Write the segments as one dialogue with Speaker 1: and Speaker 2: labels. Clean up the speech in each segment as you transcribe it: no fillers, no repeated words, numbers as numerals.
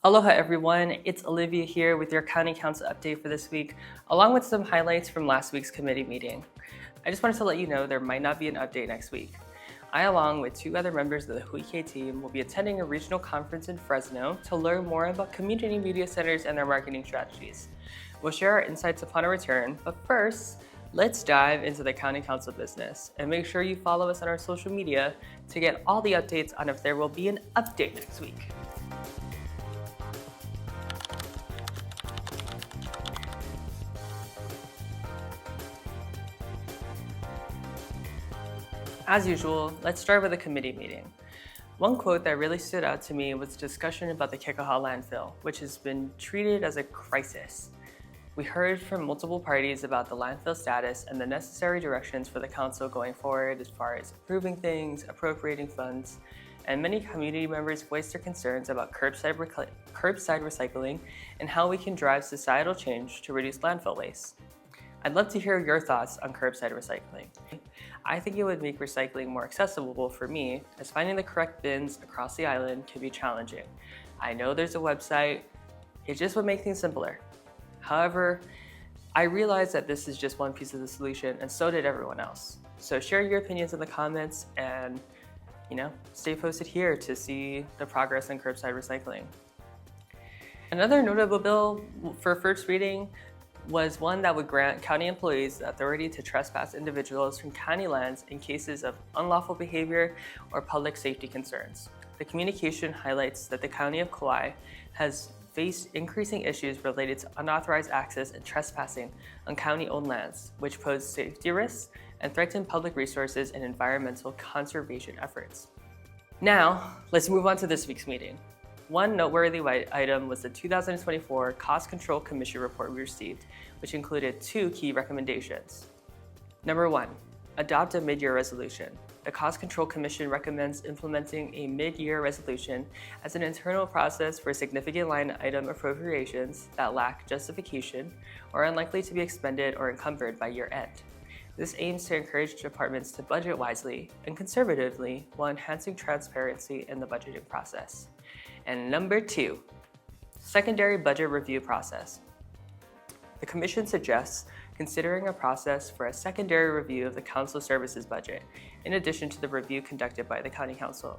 Speaker 1: Aloha everyone, it's Olivia here with your County Council update for this week, along with some highlights from last week's committee meeting. I just wanted to let you know there might not be an update next week. I, along with 2 other members of the Hō'ike team, will be attending a regional conference in Fresno to learn more about community media centers and their marketing strategies. We'll share our insights upon our return, but first, let's dive into the County Council business and make sure you follow us on our social media to get all the updates on if there will be an update next week. As usual, let's start with a committee meeting. One quote that really stood out to me was discussion about the Kekaha landfill, which has been treated as a crisis. We heard from multiple parties about the landfill status and the necessary directions for the council going forward as far as approving things, appropriating funds, and many community members voiced their concerns about curbside recycling and how we can drive societal change to reduce landfill waste. I'd love to hear your thoughts on curbside recycling. I think it would make recycling more accessible for me, as finding the correct bins across the island can be challenging. I know there's a website, it just would make things simpler. However, I realize that this is just one piece of the solution, and so did everyone else. So share your opinions in the comments and, stay posted here to see the progress in curbside recycling. Another notable bill for first reading was one that would grant county employees the authority to trespass individuals from county lands in cases of unlawful behavior or public safety concerns. The communication highlights that the county of Kaua'i has faced increasing issues related to unauthorized access and trespassing on county-owned lands, which pose safety risks and threaten public resources and environmental conservation efforts. Now, let's move on to this week's meeting. One noteworthy item was the 2024 Cost Control Commission report we received, which included 2 key recommendations. Number 1, adopt a mid-year resolution. The Cost Control Commission recommends implementing a mid-year resolution as an internal process for significant line item appropriations that lack justification or are unlikely to be expended or encumbered by year end. This aims to encourage departments to budget wisely and conservatively while enhancing transparency in the budgeting process. And number 2, secondary budget review process. The Commission suggests considering a process for a secondary review of the Council Services budget, in addition to the review conducted by the County Council.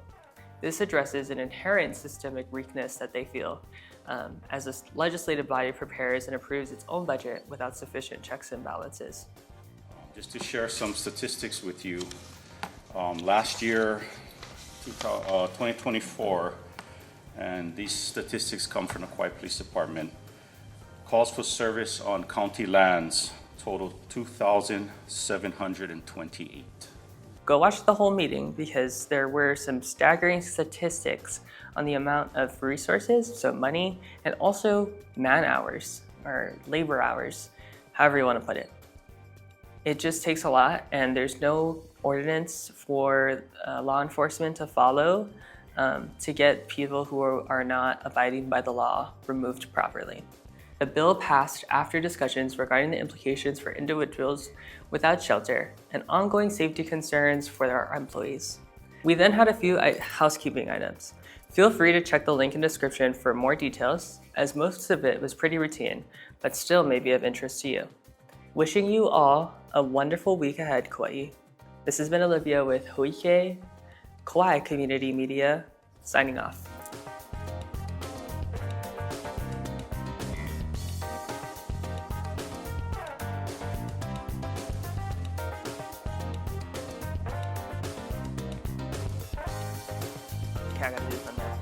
Speaker 1: This addresses an inherent systemic weakness that they feel as the legislative body prepares and approves its own budget without sufficient checks and balances.
Speaker 2: Just to share some statistics with you, last year, 2024, and these statistics come from the Kaua'i Police Department, calls for service on county lands totaled 2,728.
Speaker 1: Go watch the whole meeting because there were some staggering statistics on the amount of resources, so money, and also man hours or labor hours, however you want to put it. It just takes a lot, and there's no ordinance for law enforcement to follow to get people who are not abiding by the law removed properly. The bill passed after discussions regarding the implications for individuals without shelter and ongoing safety concerns for our employees. We then had a few housekeeping items. Feel free to check the link in the description for more details, as most of it was pretty routine, but still may be of interest to you. Wishing you all a wonderful week ahead, Kaua'i. This has been Olivia with Hō'ike, Kaua'i Community Media, signing off. Okay, I gotta do this on there.